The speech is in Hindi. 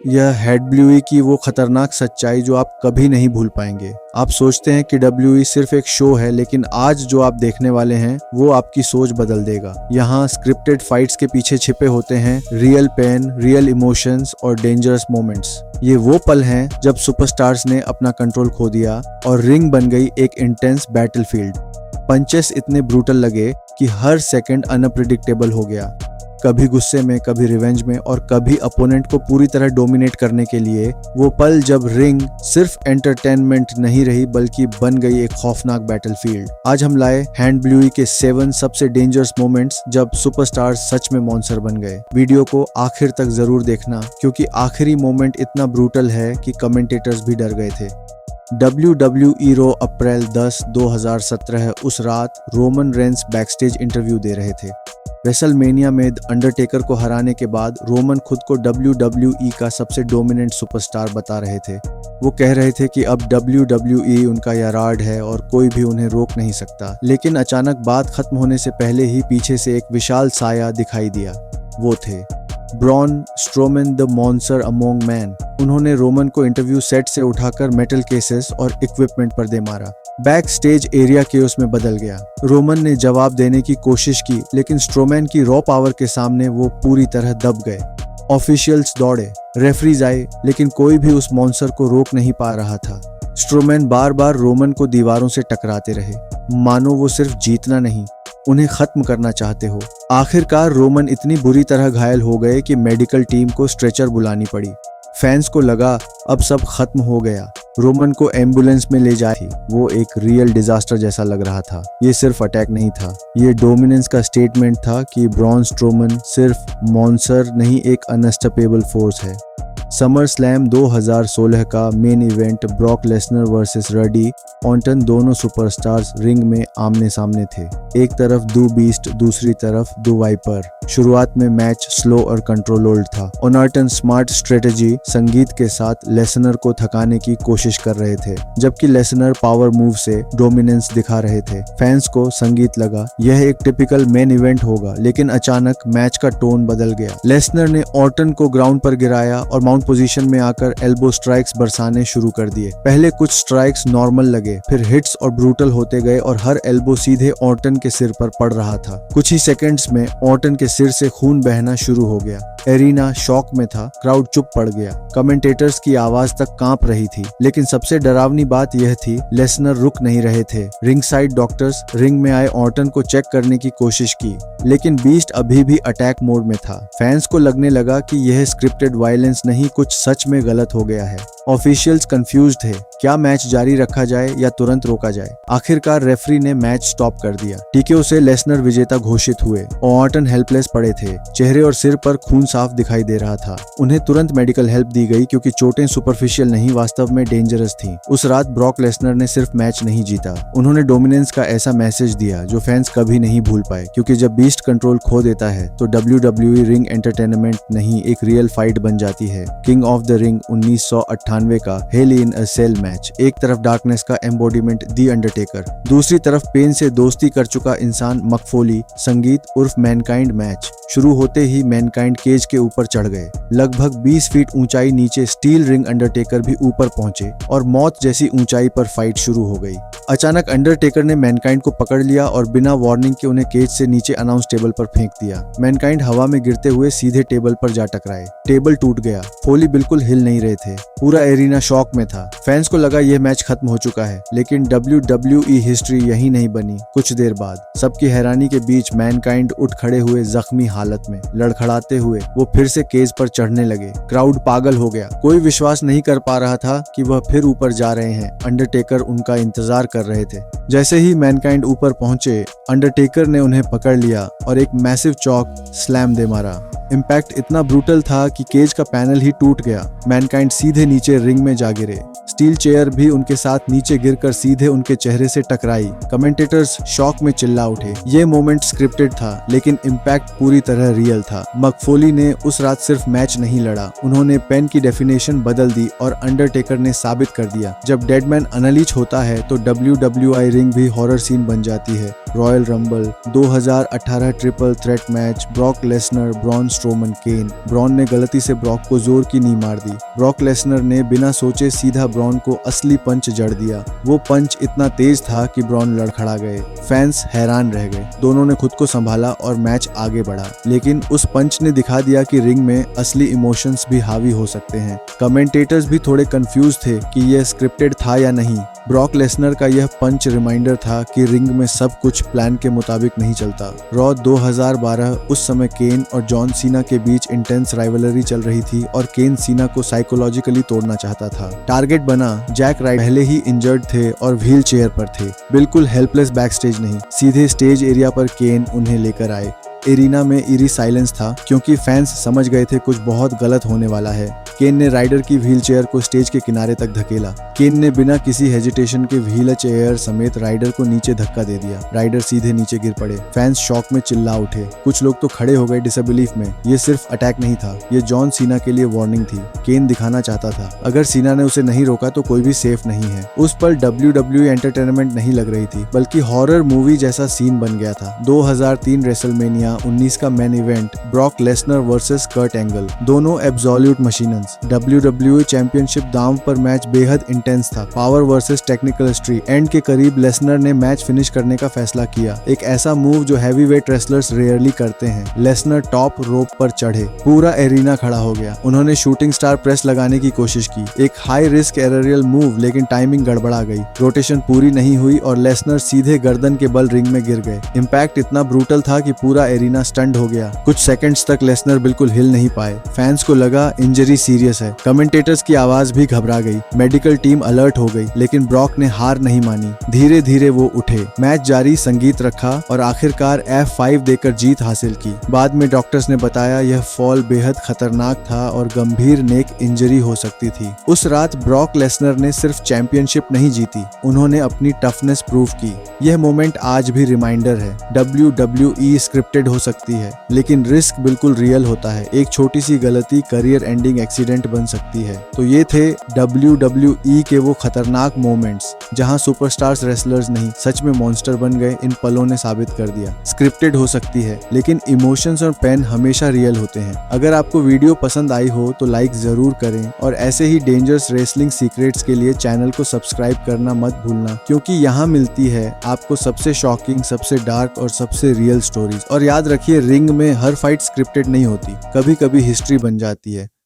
यह हेड ब्लूई की वो खतरनाक सच्चाई जो आप कभी नहीं भूल पाएंगे। आप सोचते हैं कि डब्ल्यूई सिर्फ एक शो है, लेकिन आज जो आप देखने वाले हैं वो आपकी सोच बदल देगा। यहाँ स्क्रिप्टेड फाइट्स के पीछे छिपे होते हैं रियल पेन, रियल इमोशंस और डेंजरस मोमेंट्स। ये वो पल हैं जब सुपरस्टार्स ने अपना कंट्रोल खो दिया और रिंग बन गई एक इंटेंस बैटलफील्ड। पंचेस इतने ब्रूटल लगे कि हर सेकंड अनप्रेडिक्टेबल हो गया, कभी गुस्से में, कभी रिवेंज में और कभी अपोनेंट को पूरी तरह डोमिनेट करने के लिए। वो पल जब रिंग सिर्फ एंटरटेनमेंट नहीं रही बल्कि बन गई एक खौफनाक बैटलफील्ड। आज हम लाए हैंड ब्लूई के 7 सबसे डेंजरस मोमेंट्स जब सुपरस्टार सच में मॉन्स्टर बन गए। वीडियो को आखिर तक जरूर देखना, क्योंकि आखिरी मोमेंट इतना ब्रूटल है कि कमेंटेटर्स भी डर गए थे। WWE रो अप्रैल 10, 2017 उस रात रोमन रेंस बैकस्टेज इंटरव्यू दे रहे थे। रेसलमेनिया में अंडरटेकर को हराने के बाद रोमन खुद को WWE का सबसे डोमिनेंट सुपरस्टार बता रहे थे। वो कह रहे थे कि अब WWE उनका यार्ड है और कोई भी उन्हें रोक नहीं सकता। लेकिन अचानक बात खत्म होने से पहले ही पीछे से एक विशाल साया दिखाई दिया। वो थे Braun Strowman, the monster among man. उन्होंने रोमन को इंटरव्यू सेट से उठाकर मेटल केसेस और इक्विपमेंट पर दे मारा। बैक स्टेज एरिया केओस में बदल गया। रोमन ने जवाब देने की कोशिश की, लेकिन स्ट्रोमैन की रॉ पावर के सामने वो पूरी तरह दब गए। ऑफिशियल्स दौड़े, रेफरीज आए, लेकिन कोई भी उस मॉन्स्टर को रोक नहीं पा रहा था। स्ट्रोमैन बार बार रोमन को दीवारों से टकराते रहे, मानो वो सिर्फ जीतना नहीं, उन्हें खत्म करना चाहते हो। आखिरकार रोमन इतनी बुरी तरह घायल हो गए कि मेडिकल टीम को स्ट्रेचर बुलानी पड़ी। फैंस को लगा अब सब खत्म हो गया। रोमन को एम्बुलेंस में ले जाए। वो एक रियल डिजास्टर जैसा लग रहा था। ये सिर्फ अटैक नहीं था, ये डोमिनेंस का स्टेटमेंट था कि ब्रॉन स्ट्रोमन सिर्फ मॉन्स्टर नहीं, एक अनस्टॉपेबल फोर्स है। समर स्लैम 2016 का main event Brock Lesnar versus Randy Orton, दोनों सुपरस्टार्स रिंग में आमने सामने थे। एक तरफ दो बीस्ट, दूसरी तरफ दो वाइपर। शुरुआत में मैच स्लो और कंट्रोल्ड था। ऑर्टन स्मार्ट स्ट्रेटेजी संगीत के साथ लेसनर को थकाने की कोशिश कर रहे थे, जबकि लेसनर पावर मूव से डोमिनेंस दिखा रहे थे। फैंस को संगीत लगा यह एक टिपिकल मेन इवेंट होगा, लेकिन अचानक मैच का टोन बदल गया। लेसनर ने ऑर्टन को ग्राउंड पर गिराया और माउंट पोजीशन में आकर एल्बो स्ट्राइक्स बरसाने शुरू कर दिए। पहले कुछ स्ट्राइक्स नॉर्मल लगे, फिर हिट्स और ब्रूटल होते गए और हर एल्बो सीधे ऑर्टन के सिर पर पड़ रहा था। कुछ ही सेकंड्स में ऑर्टन के सिर से खून बहना शुरू हो गया। एरिना शॉक में था, क्राउड चुप पड़ गया, कमेंटेटर्स की आवाज तक कांप रही थी। लेकिन सबसे डरावनी बात यह थी, लेसनर रुक नहीं रहे थे। रिंग साइड डॉक्टर्स रिंग में आए ऑर्टन को चेक करने की कोशिश की, लेकिन बीस्ट अभी भी अटैक मोड में था। फैंस को लगने लगा कि यह स्क्रिप्टेड वायलेंस नहीं, कुछ सच में गलत हो गया है। ऑफिशियल्स कंफ्यूज थे, क्या मैच जारी रखा जाए या तुरंत रोका जाए। आखिरकार रेफरी ने मैच स्टॉप कर दिया। टीकेओ से लेसनर विजेता घोषित हुए। ऑर्टन हेल्पलेस पड़े थे, चेहरे और सिर पर खून साफ दिखाई दे रहा था। उन्हें तुरंत मेडिकल हेल्प दी गई, क्योंकि चोटें सुपरफिशियल नहीं, वास्तव में डेंजरस थीं। उस रात ब्रॉक लेसनर ने सिर्फ मैच नहीं जीता, उन्होंने डोमिनेंस का ऐसा मैसेज दिया जो फैंस कभी नहीं भूल पाए। क्योंकि जब बीस्ट कंट्रोल खो देता है तो WWE रिंग एंटरटेनमेंट नहीं, एक रियल फाइट बन जाती है। किंग ऑफ द रिंग 1998 का हेल इन अ सेल मैच। एक तरफ डार्कनेस का एम्बोडिमेंट दी अंडरटेकर, दूसरी तरफ पेन से दोस्ती कर चुका इंसान मकफोली। संगीत उर्फ मैनकाइंड मैच शुरू होते ही मैनकाइंड केज के ऊपर चढ़ गए। लगभग 20 फीट ऊंचाई नीचे स्टील रिंग अंडरटेकर भी ऊपर पहुंचे और मौत जैसी ऊंचाई पर फाइट शुरू हो गई। अचानक अंडरटेकर ने मैनकाइंड को पकड़ लिया और बिना वार्निंग के उन्हें केज से नीचे अनाउंस टेबल पर फेंक दिया। मैनकाइंड हवा में गिरते हुए सीधे टेबल पर जा टकराए। टेबल टूट गया। फोली बिल्कुल हिल नहीं रहे थे। पूरा एरिना शॉक में था। फैंस को लगा यह मैच खत्म हो चुका है, लेकिन WWE हिस्ट्री यही नहीं बनी। कुछ देर बाद सबकी हैरानी के बीच मैनकाइंड उठ खड़े हुए जख्मी हालत में। लड़खड़ाते हुए वो फिर से केज पर चढ़ने लगे। क्राउड पागल हो गया। कोई विश्वास नहीं कर पा रहा था कि वह फिर ऊपर जा रहे हैं। अंडरटेकर उनका इंतजार कर रहे थे। जैसे ही मैनकाइंड ऊपर पहुंचे, अंडरटेकर ने उन्हें पकड़ लिया और एक मैसिव चॉक स्लैम दे मारा। इम्पैक्ट इतना ब्रूटल था कि केज का पैनल ही टूट गया। मैनकाइंड सीधे नीचे रिंग में जा गिरे। स्टील चेयर भी उनके साथ नीचे गिरकर सीधे उनके चेहरे से टकराई। कमेंटेटर्स शॉक में चिल्ला उठे। ये मोमेंट स्क्रिप्टेड था, लेकिन इम्पैक्ट पूरी तरह रियल था। मकफोली ने उस रात सिर्फ मैच नहीं लड़ा, उन्होंने पेन की डेफिनेशन बदल दी और अंडरटेकर ने साबित कर दिया, जब डेडमैन अनलीच होता है तो WWE रिंग भी हॉरर सीन बन जाती है। Royal Rumble 2018 triple threat match, Brock Lesnar, Braun Strowman, Kane. Braun ने गलती से ब्रॉक को जोर की नी मार दी। ब्रॉक लेसनर ने बिना सोचे सीधा ब्रॉन को असली पंच जड़ दिया। वो पंच इतना तेज था कि ब्रॉन लड़खड़ा गए। फैंस हैरान रह गए। दोनों ने खुद को संभाला और मैच आगे बढ़ा, लेकिन उस पंच ने दिखा दिया कि रिंग में असली इमोशंस भी हावी हो सकते हैं। कमेंटेटर्स भी थोड़े कंफ्यूज थे कि यह स्क्रिप्टेड था या नहीं। ब्रॉक लेसनर का यह पंच रिमाइंडर था कि रिंग में सब कुछ प्लान के मुताबिक नहीं चलता। रॉ 2012 उस समय केन और जॉन सीना के बीच इंटेंस राइवलरी चल रही थी और केन सीना को साइकोलॉजिकली तोड़ना चाहता था। टारगेट बना जैक राइडर पहले ही इंजर्ड थे और व्हील चेयर पर थे, बिल्कुल हेल्पलेस बैकस्टेज नहीं। सीधे स्टेज एरिया पर केन उन्हें लेकर आए। एरिना में इरी साइलेंस था क्योंकि फैंस समझ गए थे कुछ बहुत गलत होने वाला है। केन ने राइडर की व्हील चेयर को स्टेज के किनारे तक धकेला। केन ने बिना किसी हेजिटेशन के व्हील चेयर समेत राइडर को नीचे धक्का दे दिया। राइडर सीधे नीचे गिर पड़े। फैंस शॉक में चिल्ला उठे। कुछ लोग तो खड़े हो गए डिसबिलीफ में। ये सिर्फ अटैक नहीं था, ये जॉन सीना के लिए वार्निंग थी। केन दिखाना चाहता था अगर सीना ने उसे नहीं रोका तो कोई भी सेफ नहीं है। उस पर WWE एंटरटेनमेंट नहीं लग रही थी, बल्कि हॉरर मूवी जैसा सीन बन गया था। 2003 रेसलमेनिया 19 का main event Brock Lesnar versus Kurt Angle, दोनों एब्सोल्यूट मशीनन्स। WWE चैंपियनशिप दांव पर मैच बेहद इंटेंस था। Power versus technical history. End के करीब लेसनर ने मैच फिनिश करने का फैसला किया, एक ऐसा मूव जो हैवीवेट रेसलर्स रेयरली करते हैं। लेसनर टॉप रोप पर चढ़े। पूरा एरिना खड़ा हो गया। उन्होंने शूटिंग स्टार प्रेस लगाने की कोशिश की, एक हाई रिस्क एरियल मूव, लेकिन टाइमिंग गड़बड़ा गई। रोटेशन पूरी नहीं हुई और लेसनर सीधे गर्दन के बल रिंग में गिर गए। इम्पैक्ट इतना ब्रूटल था कि पूरा एरिना स्टंड हो गया। कुछ सेकंड्स तक लेसनर बिल्कुल हिल नहीं पाए। फैंस को लगा इंजरी सीरियस है। कमेंटेटर्स की आवाज भी घबरा गई। मेडिकल टीम अलर्ट हो गई, लेकिन ब्रॉक ने हार नहीं मानी। धीरे धीरे वो उठे, मैच जारी, संगीत रखा और आखिरकार F5 देकर जीत हासिल की। बाद में डॉक्टर्स ने बताया यह फॉल बेहद खतरनाक था और गंभीर नेक इंजरी हो सकती थी। उस रात ब्रॉक लेसनर ने सिर्फ चैंपियनशिप नहीं जीती, उन्होंने अपनी टफनेस प्रूव की। यह मोमेंट आज भी रिमाइंडर है। WWE स्क्रिप्टेड हो सकती है, लेकिन रिस्क बिल्कुल रियल होता है। एक छोटी सी गलती करियर एंडिंग एक्सीडेंट बन सकती है। तो ये थे WWE के वो खतरनाक मोमेंट्स जहां सुपरस्टार्स रेसलर्स नहीं, सच में मॉन्स्टर बन गए। इन पलों ने साबित कर दिया स्क्रिप्टेड हो सकती है, लेकिन इमोशंस और पेन हमेशा रियल होते हैं। अगर आपको वीडियो पसंद आई हो तो लाइक जरूर करें और ऐसे ही डेंजरस रेसलिंग सीक्रेट्स के लिए चैनल को सब्सक्राइब करना मत भूलना, क्योंकि यहाँ मिलती है आपको सबसे शॉकिंग, सबसे डार्क और सबसे रियल स्टोरीज। और याद रखिए, रिंग में हर फाइट स्क्रिप्टेड नहीं होती, कभी कभी हिस्ट्री बन जाती है।